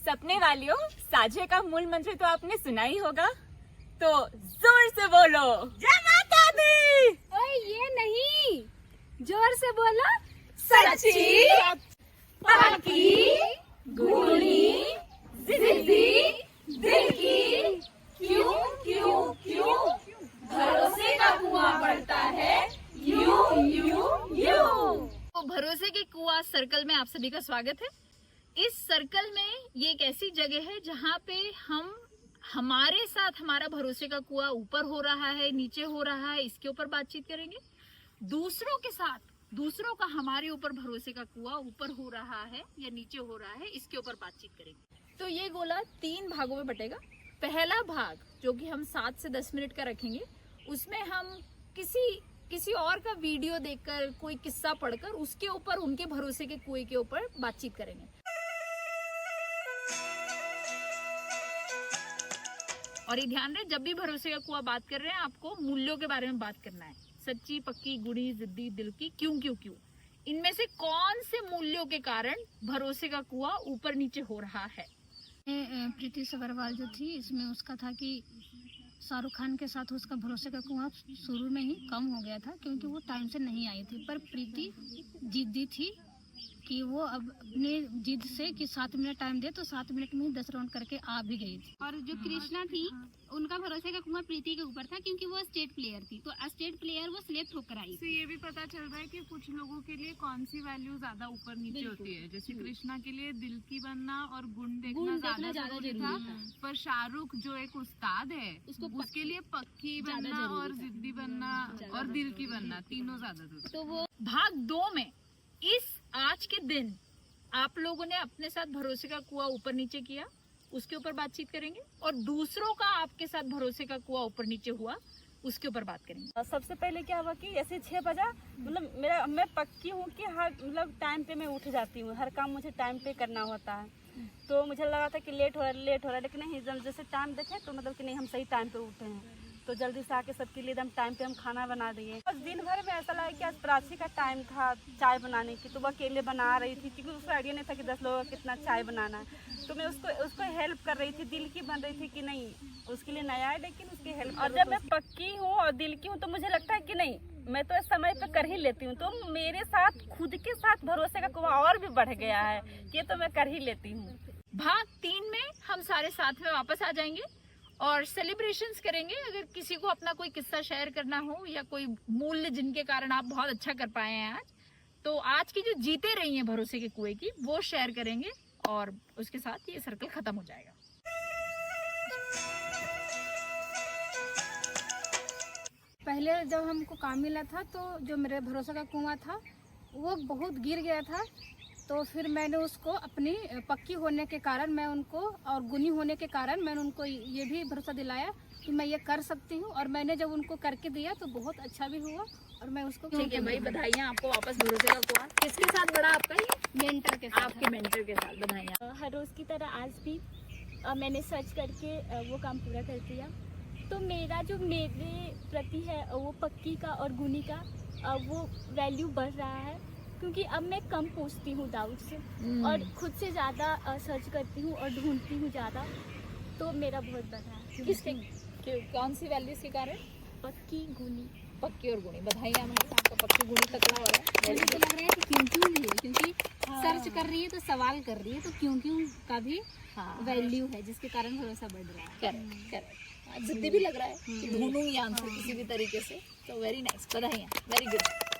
सपने वालियों, साझे का मूल मंत्र तो आपने सुना ही होगा, तो जोर से बोलो जय माता दी। ओए ये नहीं, जोर से बोलो सच्ची पक्की गुणी जिद्दी दिल की क्यों क्यों क्यों भरोसे का कुआं बढ़ता है यूं यूं यूं। तो भरोसे के कुआं सर्कल में आप सभी का स्वागत है। इस सर्कल में ये एक ऐसी जगह है जहाँ पे हम हमारे साथ हमारा भरोसे का कुआं ऊपर हो रहा है, नीचे हो रहा है, इसके ऊपर बातचीत करेंगे। दूसरों के साथ दूसरों का हमारे ऊपर भरोसे का कुआं ऊपर हो रहा है या नीचे हो रहा है, इसके ऊपर बातचीत करेंगे। तो ये गोला 3 भागों में बटेगा। पहला भाग जो कि हम 7 से 10 मिनट का रखेंगे, उसमें हम किसी और का वीडियो देखकर, कोई किस्सा पढ़कर उसके ऊपर, उनके भरोसे के कुएं के ऊपर बातचीत करेंगे। और ये ध्यान रहे, जब भी भरोसे का कुआं बात कर रहे हैं, आपको मूल्यों के बारे में बात करना है। सच्ची पक्की गुणी जिद्दी दिल की क्यों क्यों क्यों। इनमें से कौन से मूल्यों के कारण भरोसे का कुआं ऊपर नीचे हो रहा है। प्रीति सगरवाल जो थी, इसमें उसका था कि शाहरुख खान के साथ उसका भरोसे का कुआं शुरू में ही कम हो गया था, क्योंकि वो टाइम से नहीं आई थी। पर प्रीति जिद्दी थी कि वो अब अपने जिद से कि 7 मिनट टाइम दे, तो 7 मिनट में 10 राउंड करके आ भी गई थी। और जो कृष्णा थी, उनका भरोसे का कुआं प्रीति के ऊपर था, क्योंकि वो स्टेट प्लेयर थी। तो स्टेट प्लेयर वो सिलेक्ट होकर आई। इससे ये भी पता चल रहा है कि कुछ लोगों के लिए कौन सी वैल्यू ज्यादा ऊपर नीचे होती है। जैसे कृष्णा के लिए दिल की बनना और गुण देखना ज्यादा जरूरी था, पर शाहरुख जो एक उस्ताद है, उसके लिए पक्की बनना और जिद्दी बनना और दिल की बनना तीनों ज्यादा जरूरी। तो वो भाग 2 में इस आज के दिन आप लोगों ने अपने साथ भरोसे का कुआं ऊपर नीचे किया, उसके ऊपर बातचीत करेंगे। और दूसरों का आपके साथ भरोसे का कुआं ऊपर नीचे हुआ, उसके ऊपर बात करेंगे। सबसे पहले क्या हुआ कि ऐसे 6 बजा, मतलब मैं पक्की हूँ कि हर टाइम पे मैं उठ जाती हूँ, हर काम मुझे टाइम पे करना होता है। तो मुझे लगा था कि लेट हो रहा है, लेकिन नहीं, जैसे टाइम देखे तो मतलब कि नहीं, हम सही टाइम पे उठे हैं। तो जल्दी से आके सबके लिए एकदम टाइम पे हम खाना बना दिए। बस दिन भर में ऐसा लगा कि आज प्राची का टाइम था चाय बनाने की, तो वो अकेले बना रही थी, क्योंकि उसको आइडिया नहीं था कि 10 लोगों का कितना चाय बनाना है। तो मैं उसको हेल्प कर रही थी, दिल की बन रही थी कि नहीं, उसके लिए नया है लेकिन उसकी हेल्प। और जब मैं पक्की हूँ और दिल की हूँ, तो मुझे लगता है कि नहीं, मैं तो इस समय पे कर ही लेती हूँ। तो मेरे साथ खुद के साथ भरोसे का कुआं और भी बढ़ गया है, ये तो मैं कर ही लेती हूँ। भाग 3 में हम सारे साथ में वापस आ जाएंगे और सेलिब्रेशंस करेंगे। अगर किसी को अपना कोई किस्सा शेयर करना हो या कोई मूल्य जिनके कारण आप बहुत अच्छा कर पाए हैं आज, तो आज की जो जीते रही हैं भरोसे के कुएं की, वो शेयर करेंगे और उसके साथ ये सर्कल खत्म हो जाएगा। पहले जब हमको काम मिला था, तो जो मेरे भरोसे का कुआं था वो बहुत गिर गया था। तो फिर मैंने उसको अपनी पक्की होने के कारण, मैं उनको और गुणी होने के कारण मैंने उनको ये भी भरोसा दिलाया कि मैं ये कर सकती हूँ। और मैंने जब उनको करके दिया तो बहुत अच्छा भी हुआ। और मैं उसको ठीक है भाई, बधाइयाँ आपको वापस भरोसे का कुआं। किसके साथ बढ़ा आपका ये? मेंटर के साथ। आपके मेंटर के साथ, बधाइयाँ। हर रोज़ की तरह आज भी मैंने सर्च करके वो काम पूरा कर दिया। तो मेरा जो मेरे प्रति है वो पक्की का और गुणी का वो वैल्यू बढ़ रहा है, क्योंकि अब मैं कम पूछती हूँ डाउट से और खुद से ज़्यादा सर्च करती हूँ और ढूंढती हूँ ज़्यादा। तो मेरा बहुत बढ़ा है। किसके, कौन सी वैल्यूज के कारण? पक्की गुणी। पक्की और गुणी, बधाइयाँ भाई, आपका पक्की गुणी तकड़ा हो रहा है। मुझे तो लग रहा है कि क्यों क्यों भी है, क्योंकि सर्च कर रही है तो सवाल कर रही है, तो क्यों क्यों का भी वैल्यू है, जिसके कारण भरोसा बढ़ रहा है। करेक्ट करेक्ट, जिद्दी भी लग रहा है कि ढूंढूंगी आंसर किसी भी तरीके से। तो वेरी नाइस, बधाइयाँ, वेरी गुड।